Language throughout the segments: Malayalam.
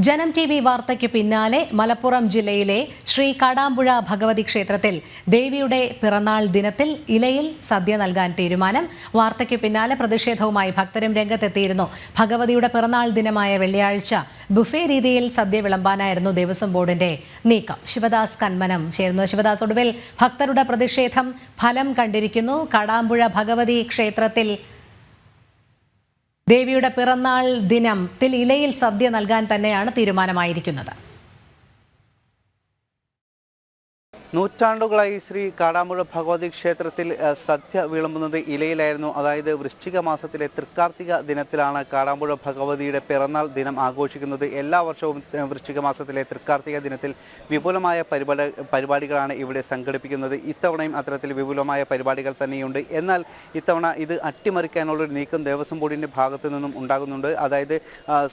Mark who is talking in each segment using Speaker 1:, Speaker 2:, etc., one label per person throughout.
Speaker 1: ജനം ടി വി വാർത്തയ്ക്ക് പിന്നാലെ മലപ്പുറം ജില്ലയിലെ ശ്രീ കാടാമ്പുഴ ഭഗവതി ക്ഷേത്രത്തിൽ ദേവിയുടെ പിറന്നാൾ ദിനത്തിൽ ഇലയിൽ സദ്യ നൽകാൻ തീരുമാനം. വാർത്തയ്ക്ക് പിന്നാലെ പ്രതിഷേധവുമായി ഭക്തരും രംഗത്തെത്തിയിരുന്നു. ഭഗവതിയുടെ പിറന്നാൾ ദിനമായ വെള്ളിയാഴ്ച ബുഫേ രീതിയിൽ സദ്യ വിളമ്പാനായിരുന്നു ദേവസ്വം ബോർഡിന്റെ നീക്കം. ശിവദാസ് കന്മനം ചേർന്നു. ശിവദാസ്, ഒടുവിൽ ഭക്തരുടെ പ്രതിഷേധം ഫലം കണ്ടിരിക്കുന്നു. കാടാമ്പുഴ ഭഗവതി ക്ഷേത്രത്തിൽ ദേവിയുടെ പിറന്നാൾ ദിനത്തിൽ ഇലയിൽ സദ്യ നൽകാൻ തന്നെയാണ് തീരുമാനമായിരിക്കുന്നത്.
Speaker 2: നൂറ്റാണ്ടുകളായി ശ്രീ കാടാമ്പുഴ ഭഗവതി ക്ഷേത്രത്തിൽ സദ്യ വിളമ്പുന്നത് ഇലയിലായിരുന്നു. അതായത് വൃശ്ചിക മാസത്തിലെ തൃക്കാർത്തിക ദിനത്തിലാണ് കാടാമ്പുഴ ഭഗവതിയുടെ പിറന്നാൾ ദിനം ആഘോഷിക്കുന്നത്. എല്ലാ വർഷവും വൃശ്ചിക മാസത്തിലെ തൃക്കാർത്തിക ദിനത്തിൽ വിപുലമായ പരിപാടികളാണ് ഇവിടെ സംഘടിപ്പിക്കുന്നത്. ഇത്തവണയും അത്തരത്തിൽ വിപുലമായ പരിപാടികൾ തന്നെയുണ്ട്. എന്നാൽ ഇത്തവണ ഇത് അട്ടിമറിക്കാനുള്ളൊരു നീക്കം ദേവസ്വം ബോർഡിൻ്റെ ഭാഗത്തു നിന്നും ഉണ്ടാകുന്നുണ്ട്. അതായത്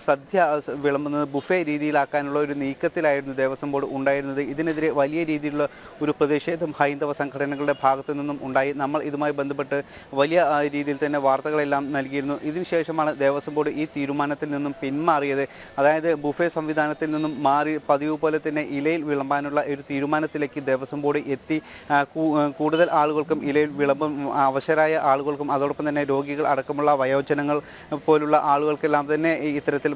Speaker 2: സദ്യ വിളമ്പുന്നത് ബുഫേ രീതിയിലാക്കാനുള്ള ഒരു നീക്കത്തിലായിരുന്നു ദേവസ്വം ബോർഡ് ഉണ്ടായിരുന്നത്. ഇതിനെതിരെ വലിയ രീതിയിലുള്ള ഒരു പ്രതിഷേധം ഹൈന്ദവ സംഘടനകളുടെ ഭാഗത്തു നിന്നും ഉണ്ടായി. നമ്മൾ ഇതുമായി ബന്ധപ്പെട്ട് വലിയ രീതിയിൽ തന്നെ വാർത്തകളെല്ലാം നൽകിയിരുന്നു. ഇതിനുശേഷമാണ് ദേവസ്വം ബോർഡ് ഈ തീരുമാനത്തിൽ നിന്നും പിന്മാറിയത്. അതായത് ബുഫേ സംവിധാനത്തിൽ നിന്നും മാറി പതിവ് പോലെ തന്നെ ഇലയിൽ വിളമ്പാനുള്ള ഒരു തീരുമാനത്തിലേക്ക് ദേവസ്വം ബോർഡ് എത്തി. കൂടുതൽ ആളുകൾക്കും ഇലയിൽ വിളമ്പും അവശരായ ആളുകൾക്കും അതോടൊപ്പം തന്നെ രോഗികൾ അടക്കമുള്ള വയോജനങ്ങൾ പോലുള്ള ആളുകൾക്കെല്ലാം തന്നെ ഇത്തരത്തിൽ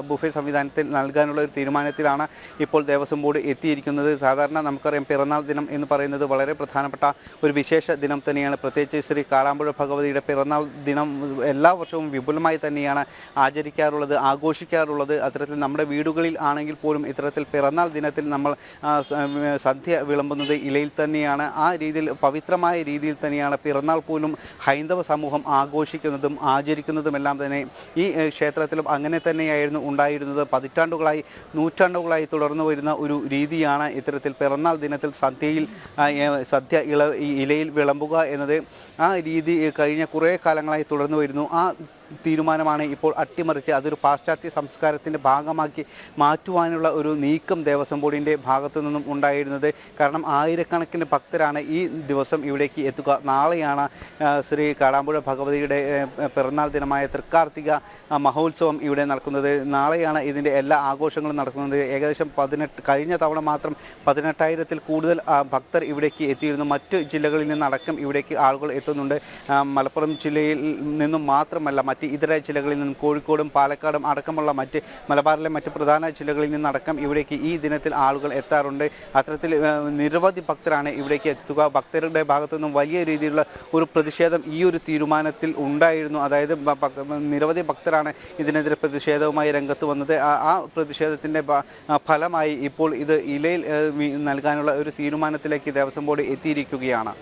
Speaker 2: ബുഫേ സംവിധാനത്തിൽ നൽകാനുള്ള ഒരു തീരുമാനത്തിലാണ് ഇപ്പോൾ ദേവസ്വം ബോർഡ് എത്തിയിരിക്കുന്നത്. സാധാരണ നമുക്കറിയാം, പിറന്നാൾ ദിനം എന്ന് പറയുന്നത് വളരെ പ്രധാനപ്പെട്ട ഒരു വിശേഷ ദിനം തന്നെയാണ്. പ്രത്യേകിച്ച് ശ്രീ കാടാമ്പുഴ ഭഗവതിയുടെ പിറന്നാൾ ദിനം എല്ലാ വർഷവും വിപുലമായി തന്നെയാണ് ആചരിക്കാറുള്ളത്, ആഘോഷിക്കാറുള്ളത്. അത്തരത്തിൽ നമ്മുടെ വീടുകളിൽ ആണെങ്കിൽ പോലും ഇത്തരത്തിൽ പിറന്നാൾ ദിനത്തിൽ നമ്മൾ സദ്യ വിളമ്പുന്നത് ഇലയിൽ തന്നെയാണ്. ആ രീതിയിൽ പവിത്രമായ രീതിയിൽ തന്നെയാണ് പിറന്നാൾ പോലും ഹൈന്ദവ സമൂഹം ആഘോഷിക്കുന്നതും ആചരിക്കുന്നതുമെല്ലാം തന്നെ ഈ ക്ഷേത്രത്തിലും അങ്ങനെ തന്നെയായിരുന്നു ഉണ്ടായിരുന്നത്. പതിറ്റാണ്ടുകളായി നൂറ്റാണ്ടുകളായി തുടർന്നു വരുന്ന ഒരു രീതിയാണ് ഇത്തരത്തിൽ പിറന്നാൾ ദിനത്തിൽ സദ്യ ഇലയിൽ വിളമ്പുക എന്നത്. ആ രീതി കഴിഞ്ഞ കുറേ കാലങ്ങളായി തുടർന്നു വരുന്നു. ആ തീരുമാനമാണ് ഇപ്പോൾ അട്ടിമറിച്ച് അതൊരു പാശ്ചാത്യ സംസ്കാരത്തിൻ്റെ ഭാഗമാക്കി മാറ്റുവാനുള്ള ഒരു നീക്കം ദേവസ്വം ബോർഡിൻ്റെ ഭാഗത്തു നിന്നും ഉണ്ടായിരുന്നത്. കാരണം ആയിരക്കണക്കിന് ഭക്തരാണ് ഈ ദിവസം ഇവിടേക്ക് എത്തുക. നാളെയാണ് ശ്രീ കാടാമ്പുഴ ഭഗവതിയുടെ പിറന്നാൾ ദിനമായ തൃക്കാർത്തിക മഹോത്സവം ഇവിടെ നടക്കുന്നത്. നാളെയാണ് ഇതിൻ്റെ എല്ലാ ആഘോഷങ്ങളും നടക്കുന്നത്. ഏകദേശം കഴിഞ്ഞ തവണ മാത്രം 18,000-ൽ കൂടുതൽ ഭക്തർ ഇവിടേക്ക് എത്തിയിരുന്നു. മറ്റ് ജില്ലകളിൽ നിന്നടക്കം ഇവിടേക്ക് ആളുകൾ എത്തുന്നുണ്ട്. മലപ്പുറം ജില്ലയിൽ നിന്നും മാത്രമല്ല, മറ്റ് ഇതര ജില്ലകളിൽ നിന്നും കോഴിക്കോടും പാലക്കാടും അടക്കമുള്ള മറ്റ് മലബാറിലെ മറ്റ് പ്രധാന ജില്ലകളിൽ നിന്നടക്കം ഇവിടേക്ക് ഈ ദിനത്തിൽ ആളുകൾ എത്താറുണ്ട്. അത്തരത്തിൽ നിരവധി ഭക്തരാണ് ഇവിടേക്ക് എത്തുക. ഭക്തരുടെ ഭാഗത്തു നിന്നും വലിയ രീതിയിലുള്ള ഒരു പ്രതിഷേധം ഈ ഒരു തീരുമാനത്തിൽ ഉണ്ടായിരുന്നു. അതായത് നിരവധി ഭക്തരാണ് ഇതിനെതിരെ പ്രതിഷേധവുമായി രംഗത്ത് വന്നത്. ആ പ്രതിഷേധത്തിൻ്റെ ഫലമായി ഇപ്പോൾ ഇത് ഇലയിൽ നൽകാനുള്ള ഒരു തീരുമാനത്തിലേക്ക് ദേവസ്വം ബോർഡ് എത്തിയിരിക്കുകയാണ്.